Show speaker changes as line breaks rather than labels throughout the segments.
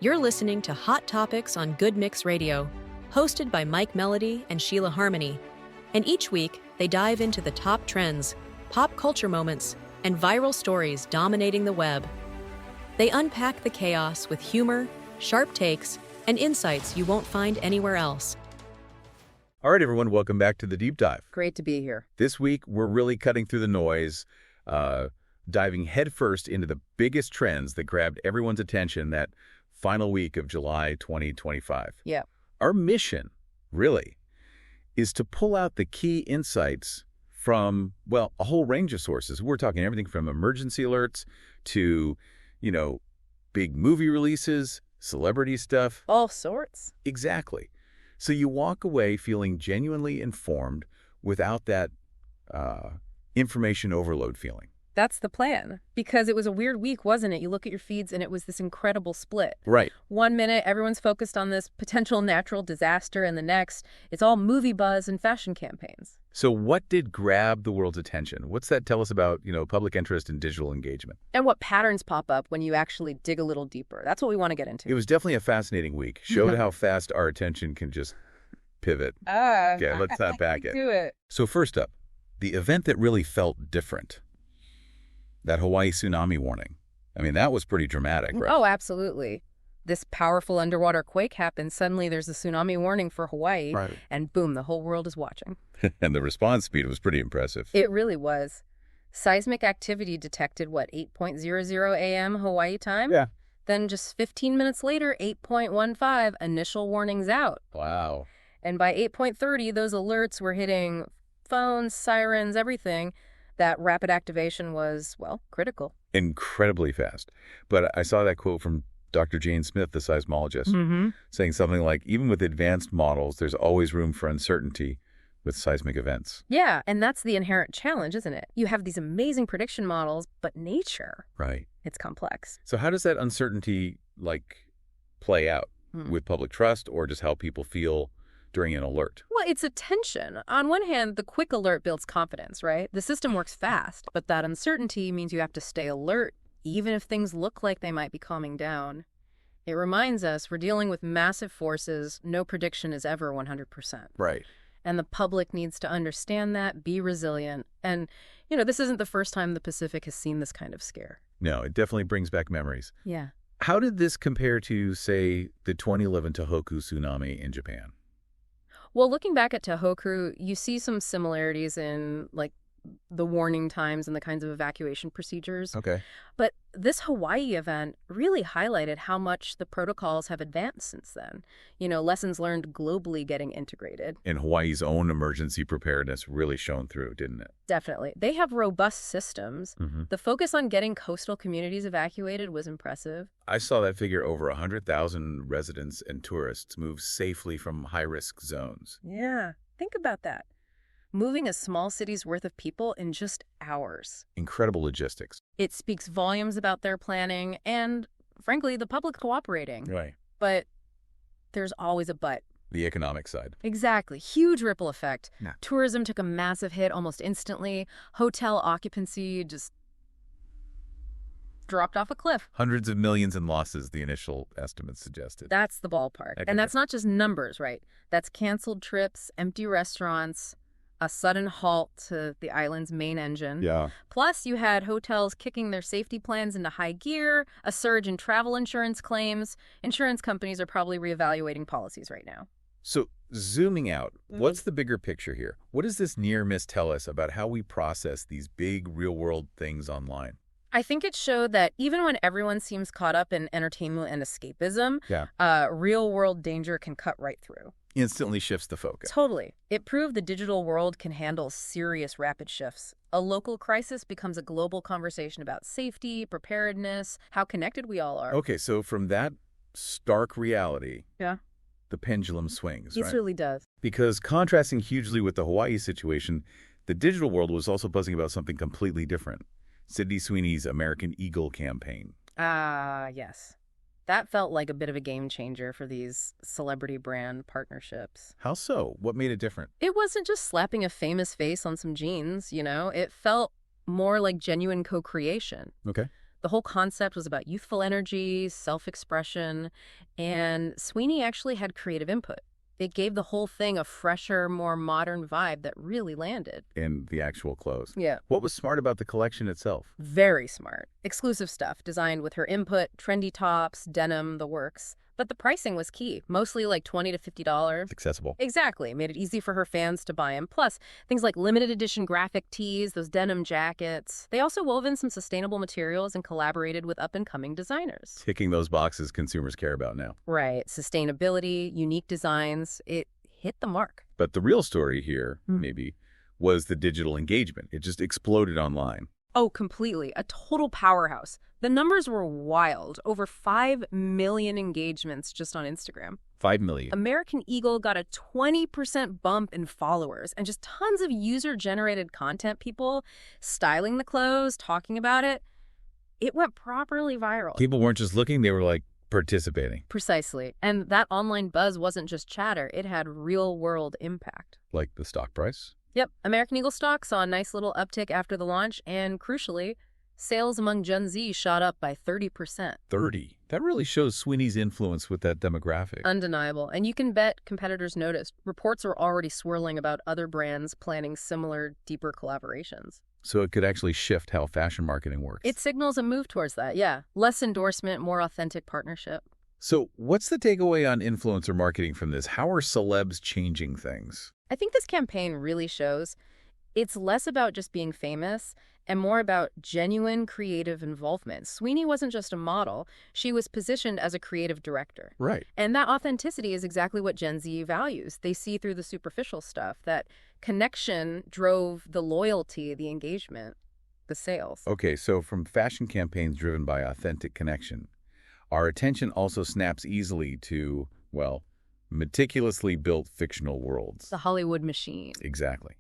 You're listening to Hot Topics on Good Mix Radio, hosted by Mike Melody and Sheila Harmony. And each week, they dive into the top trends, pop culture moments, and viral stories dominating the web. They unpack the chaos with humor, sharp takes, and insights you won't find anywhere else.
All right, everyone, welcome back to the Deep Dive.
Great to be here.
This week, we're really cutting through the noise, diving headfirst into the biggest trends that grabbed everyone's attention that final week of July 2025.
Yeah.
Our mission, really, is to pull out the key insights from, well, a whole range of sources. We're talking everything from emergency alerts to, big movie releases, celebrity stuff.
All sorts.
Exactly. So you walk away feeling genuinely informed without that information overload feeling.
That's the plan. Because it was a weird week, wasn't it? You look at your feeds and it was this incredible split.
Right.
1 minute, everyone's focused on this potential natural disaster, and the next, it's all movie buzz and fashion campaigns.
So what did grab the world's attention? What's that tell us about, public interest in digital engagement?
And what patterns pop up when you actually dig a little deeper. That's what we want to get into.
It was definitely a fascinating week. Showed how fast our attention can just pivot. Yeah, let's unpack it.
Do it.
So first up, the event that really felt different. That Hawaii tsunami warning. I mean, that was pretty dramatic, right?
Oh, absolutely. This powerful underwater quake happens. Suddenly there's a tsunami warning for Hawaii.
Right.
And boom, the whole world is watching.
And the response speed was pretty impressive.
It really was. Seismic activity detected, 8:00 a.m. Hawaii time?
Yeah.
Then just 15 minutes later, 8:15, initial warnings out.
Wow.
And by 8:30, those alerts were hitting phones, sirens, everything. That rapid activation was, critical.
Incredibly fast. But I saw that quote from Dr. Jane Smith, the seismologist, saying something like, even with advanced models, there's always room for uncertainty with seismic events.
Yeah, and that's the inherent challenge, isn't it? You have these amazing prediction models, but nature,
right?
It's complex.
So how does that uncertainty, play out with public trust or just how people feel during an alert?
Well, it's a tension. On one hand, the quick alert builds confidence, right? The system works fast, but that uncertainty means you have to stay alert, even if things look like they might be calming down. It reminds us we're dealing with massive forces. No prediction is ever 100%.
Right.
And the public needs to understand that, be resilient. And, this isn't the first time the Pacific has seen this kind of scare.
No, it definitely brings back memories.
Yeah.
How did this compare to, say, the 2011 Tohoku tsunami in Japan?
Well, looking back at Tohoku, you see some similarities in, the warning times and the kinds of evacuation procedures.
Okay.
But this Hawaii event really highlighted how much the protocols have advanced since then. Lessons learned globally getting integrated.
And Hawaii's own emergency preparedness really shone through, didn't it?
Definitely. They have robust systems. The focus on getting coastal communities evacuated was impressive.
I saw that figure over 100,000 residents and tourists move safely from high-risk zones.
Yeah. Think about that. Moving a small city's worth of people in just hours.
Incredible logistics.
It speaks volumes about their planning and, frankly, the public cooperating.
Right.
But there's always a but.
The economic side.
Exactly. Huge ripple effect.
Yeah.
Tourism took a massive hit almost instantly. Hotel occupancy just dropped off a cliff.
Hundreds of millions in losses, the initial estimates suggested.
That's the ballpark.
Okay.
And that's not just numbers, right? That's canceled trips, empty restaurants, a sudden halt to the island's main engine.
Yeah.
Plus, you had hotels kicking their safety plans into high gear, a surge in travel insurance claims. Insurance companies are probably reevaluating policies right now.
So, zooming out, what's the bigger picture here? What does this near miss tell us about how we process these big real-world things online?
I think it showed that even when everyone seems caught up in entertainment and escapism, real-world danger can cut right through.
Instantly shifts the focus.
Totally. It proved the digital world can handle serious rapid shifts. A local crisis becomes a global conversation about safety, preparedness, how connected we all are.
Okay, so from that stark reality,
Yeah.
the pendulum swings,
It
right?
really does.
Because contrasting hugely with the Hawaii situation, the digital world was also buzzing about something completely different. Sydney Sweeney's American Eagle campaign.
Yes. That felt like a bit of a game changer for these celebrity brand partnerships.
How so? What made it different?
It wasn't just slapping a famous face on some jeans, It felt more like genuine co-creation.
Okay.
The whole concept was about youthful energy, self-expression, and Sweeney actually had creative input. It gave the whole thing a fresher, more modern vibe that really landed.
In the actual clothes.
Yeah.
What was smart about the collection itself?
Very smart. Exclusive stuff, designed with her input, trendy tops, denim, the works. But the pricing was key, mostly like $20 to $50.
Accessible.
Exactly. Made it easy for her fans to buy them. Plus, things like limited edition graphic tees, those denim jackets. They also wove in some sustainable materials and collaborated with up-and-coming designers.
Ticking those boxes consumers care about now.
Right. Sustainability, unique designs. It hit the mark.
But the real story here, maybe, was the digital engagement. It just exploded online.
Oh, completely. A total powerhouse. The numbers were wild. Over 5 million engagements just on Instagram.
5 million.
American Eagle got a 20% bump in followers and just tons of user-generated content, people styling the clothes, talking about it. It went properly viral.
People weren't just looking, they were like participating.
Precisely. And that online buzz wasn't just chatter. It had real-world impact.
Like the stock price?
Yep. American Eagle stock saw a nice little uptick after the launch, and crucially, sales among Gen Z shot up by 30%.
30. That really shows Sweeney's influence with that demographic.
Undeniable. And you can bet competitors noticed. Reports are already swirling about other brands planning similar, deeper collaborations.
So it could actually shift how fashion marketing works.
It signals a move towards that, yeah. Less endorsement, more authentic partnership.
So what's the takeaway on influencer marketing from this? How are celebs changing things?
I think this campaign really shows it's less about just being famous and more about genuine creative involvement. Sweeney wasn't just a model. She was positioned as a creative director.
Right.
And that authenticity is exactly what Gen Z values. They see through the superficial stuff. That connection drove the loyalty, the engagement, the sales.
Okay, so from fashion campaigns driven by authentic connection, our attention also snaps easily to, well, meticulously built fictional worlds.
The Hollywood machine.
Exactly.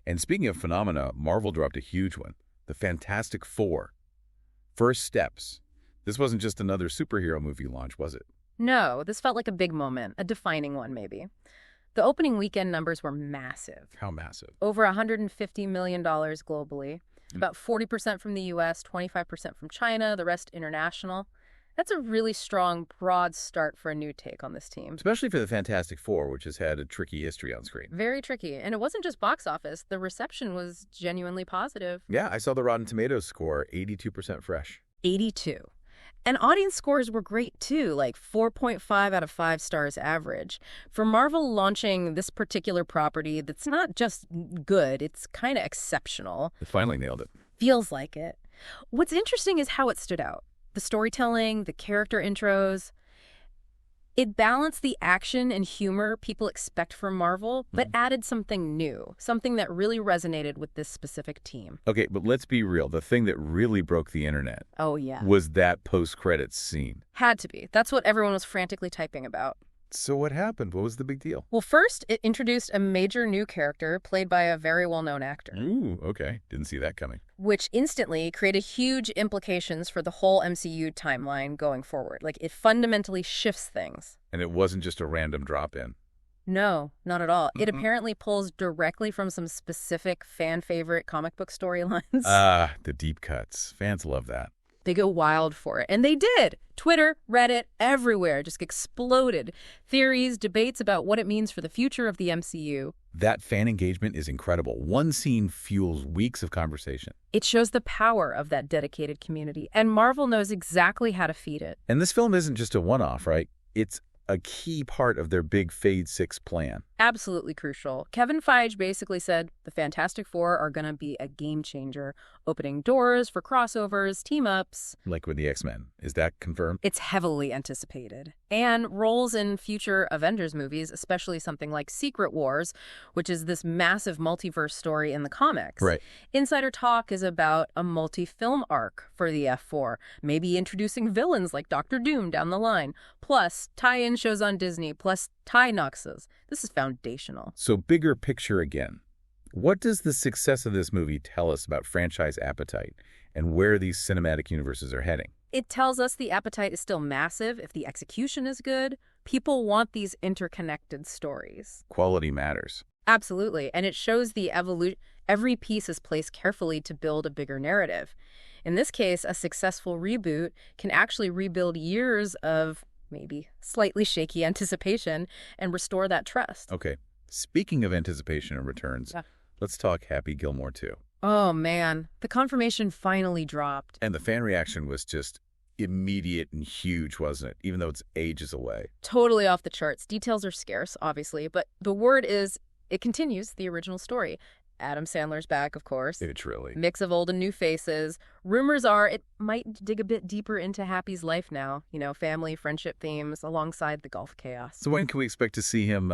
And speaking of phenomena, Marvel dropped a huge one. The Fantastic Four. First steps. This wasn't just another superhero movie launch, was it?
No, this felt like a big moment, a defining one maybe. The opening weekend numbers were massive.
How massive?
Over $150 million globally. About 40% from the US, 25% from China, the rest international. That's a really strong, broad start for a new take on this team.
Especially for the Fantastic Four, which has had a tricky history on screen.
Very tricky. And it wasn't just box office. The reception was genuinely positive.
Yeah, I saw the Rotten Tomatoes score, 82% fresh.
82. And audience scores were great, too, like 4.5 out of 5 stars average. For Marvel launching this particular property that's not just good, it's kind of exceptional.
It finally nailed it.
Feels like it. What's interesting is how it stood out. The storytelling, the character intros. It balanced the action and humor people expect from Marvel, but added something new, something that really resonated with this specific team.
Okay, but let's be real. The thing that really broke the internet
Oh, yeah.
was that post-credits scene.
Had to be. That's what everyone was frantically typing about.
So what happened? What was the big deal?
Well, first, it introduced a major new character played by a very well-known actor,
Ooh, okay. Didn't see that coming.
which instantly created huge implications for the whole MCU timeline going forward. Like, it fundamentally shifts things.
And it wasn't just a random drop-in.
No, not at all. It apparently pulls directly from some specific fan-favorite comic book storylines.
Ah, the deep cuts. Fans love that.
They go wild for it. And they did. Twitter, Reddit, everywhere just exploded. Theories, debates about what it means for the future of the MCU.
That fan engagement is incredible. One scene fuels weeks of conversation.
It shows the power of that dedicated community. And Marvel knows exactly how to feed it.
And this film isn't just a one-off, right? It's a key part of their big Phase 6 plan.
Absolutely crucial. Kevin Feige basically said the Fantastic Four are going to be a game changer, opening doors for crossovers, team-ups.
Like with the X-Men. Is that confirmed?
It's heavily anticipated. And roles in future Avengers movies, especially something like Secret Wars, which is this massive multiverse story in the comics.
Right.
Insider talk is about a multi-film arc for the F4, maybe introducing villains like Doctor Doom down the line, plus tie-in shows on Disney, plus tie Noxes. This is foundational.
So bigger picture again. What does the success of this movie tell us about franchise appetite and where these cinematic universes are heading?
It tells us the appetite is still massive if the execution is good. People want these interconnected stories.
Quality matters.
Absolutely. And it shows the evolution. Every piece is placed carefully to build a bigger narrative. In this case, a successful reboot can actually rebuild years of maybe slightly shaky anticipation and restore that trust.
Okay. Speaking of anticipation and returns,
Yeah.
let's talk Happy Gilmore 2.
Oh, man. The confirmation finally dropped.
And the fan reaction was just immediate and huge, wasn't it? Even though it's ages away.
Totally off the charts. Details are scarce, obviously, but the word is it continues the original story. Adam Sandler's back, of course.
It's really.
Mix of old and new faces. Rumors are it might dig a bit deeper into Happy's life now. You know, family, friendship themes alongside the golf chaos.
So when can we expect to see him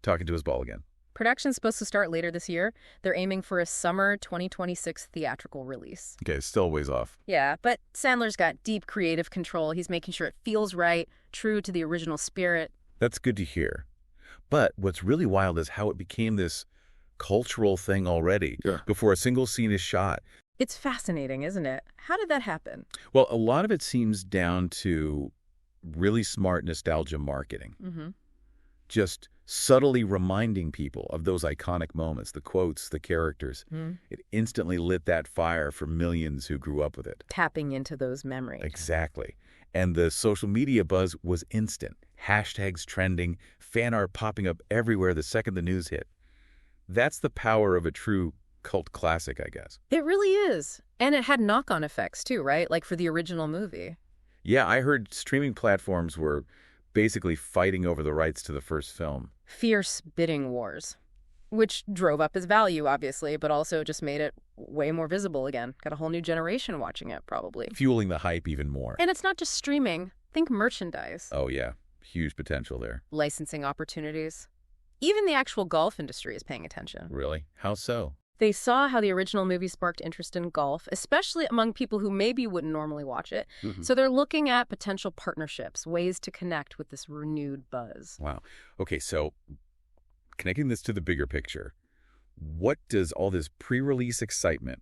talking to his ball again?
Production's supposed to start later this year. They're aiming for a summer 2026 theatrical release.
Okay, still a ways off.
Yeah, but Sandler's got deep creative control. He's making sure it feels right, true to the original spirit.
That's good to hear. But what's really wild is how it became this cultural thing already before a single scene is shot.
It's fascinating, isn't it? How did that happen?
Well, a lot of it seems down to really smart nostalgia marketing.
Mm-hmm.
Just subtly reminding people of those iconic moments, the quotes, the characters. It instantly lit that fire for millions who grew up with it.
Tapping into those memories.
Exactly. And the social media buzz was instant. Hashtags trending, fan art popping up everywhere the second the news hit. That's the power of a true cult classic, I guess.
It really is. And it had knock-on effects too, right? Like for the original movie.
Yeah, I heard streaming platforms were basically fighting over the rights to the first film.
Fierce bidding wars, which drove up his value, obviously, but also just made it way more visible again. Got a whole new generation watching it, probably.
Fueling the hype even more.
And it's not just streaming. Think merchandise.
Oh, yeah. Huge potential there.
Licensing opportunities. Even the actual golf industry is paying attention.
Really? How so?
They saw how the original movie sparked interest in golf, especially among people who maybe wouldn't normally watch it. So they're looking at potential partnerships, ways to connect with this renewed buzz.
Wow. Okay, so connecting this to the bigger picture, what does all this pre-release excitement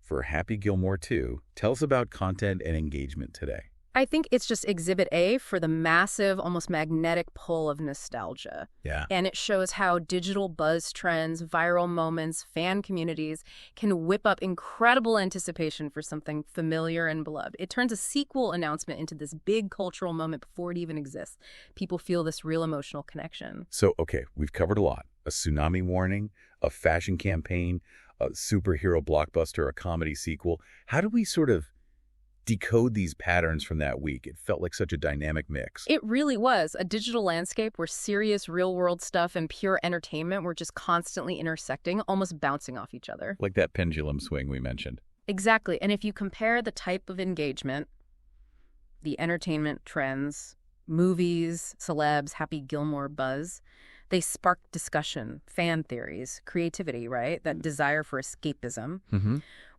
for Happy Gilmore 2 tell us about content and engagement today?
I think it's just Exhibit A for the massive, almost magnetic pull of nostalgia.
Yeah.
And it shows how digital buzz trends, viral moments, fan communities can whip up incredible anticipation for something familiar and beloved. It turns a sequel announcement into this big cultural moment before it even exists. People feel this real emotional connection.
So, okay, we've covered a lot. A tsunami warning, a fashion campaign, a superhero blockbuster, a comedy sequel. How do we sort of decode these patterns from that week? It felt like such a dynamic mix.
It really was a digital landscape where serious real-world stuff and pure entertainment were just constantly intersecting, almost bouncing off each other.
Like that pendulum swing we mentioned.
Exactly. And if you compare the type of engagement, the entertainment trends, movies, celebs, Happy Gilmore buzz, they sparked discussion, fan theories, creativity, right? That desire for escapism.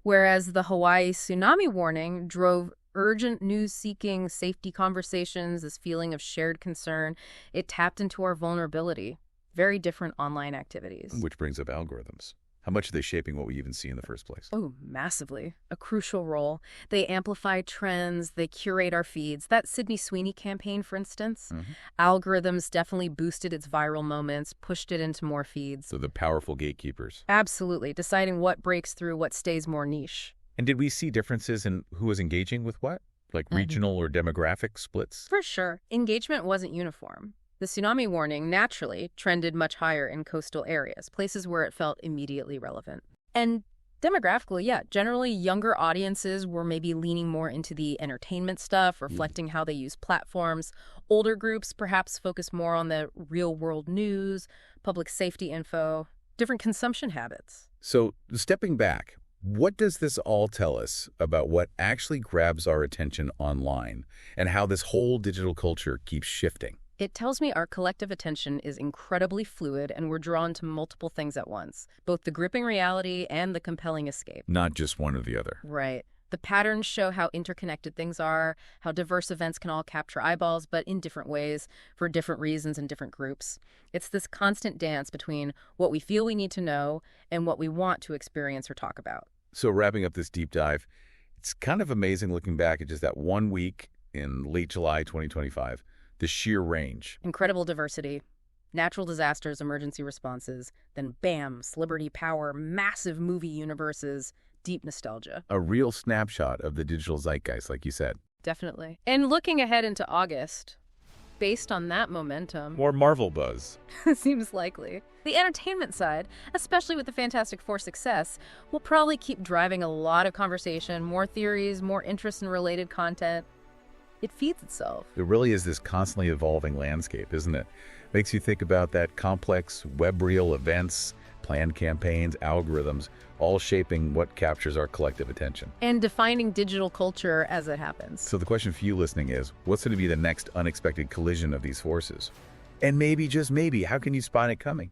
Whereas the Hawaii tsunami warning drove urgent news-seeking, safety conversations, this feeling of shared concern. It tapped into our vulnerability. Very different online activities.
Which brings up algorithms. How much are they shaping what we even see in the first place?
Oh, massively. A crucial role. They amplify trends. They curate our feeds. That Sydney Sweeney campaign, for instance, algorithms definitely boosted its viral moments, pushed it into more feeds.
So the powerful gatekeepers.
Absolutely. Deciding what breaks through, what stays more niche.
And did we see differences in who was engaging with what? Like regional or demographic splits?
For sure. Engagement wasn't uniform. The tsunami warning naturally trended much higher in coastal areas, places where it felt immediately relevant. And demographically, yeah, generally younger audiences were maybe leaning more into the entertainment stuff, reflecting how they use platforms. Older groups perhaps focus more on the real-world news, public safety info, different consumption habits.
So stepping back, what does this all tell us about what actually grabs our attention online and how this whole digital culture keeps shifting?
It tells me our collective attention is incredibly fluid and we're drawn to multiple things at once, both the gripping reality and the compelling escape.
Not just one or the other.
Right. The patterns show how interconnected things are, how diverse events can all capture eyeballs, but in different ways, for different reasons and different groups. It's this constant dance between what we feel we need to know and what we want to experience or talk about.
So wrapping up this deep dive, it's kind of amazing looking back at just that 1 week in late July 2025. The sheer range.
Incredible diversity. Natural disasters, emergency responses, then bam, celebrity power, massive movie universes, deep nostalgia.
A real snapshot of the digital zeitgeist, like you said.
Definitely. And looking ahead into August, based on that momentum,
More Marvel buzz.
seems likely. The entertainment side, especially with the Fantastic Four success, will probably keep driving a lot of conversation, more theories, more interest in related content. It feeds itself.
It really is this constantly evolving landscape, isn't it? Makes you think about that complex web reel events, planned campaigns, algorithms, all shaping what captures our collective attention.
And defining digital culture as it happens.
So the question for you listening is, what's going to be the next unexpected collision of these forces? And maybe, just maybe, how can you spot it coming?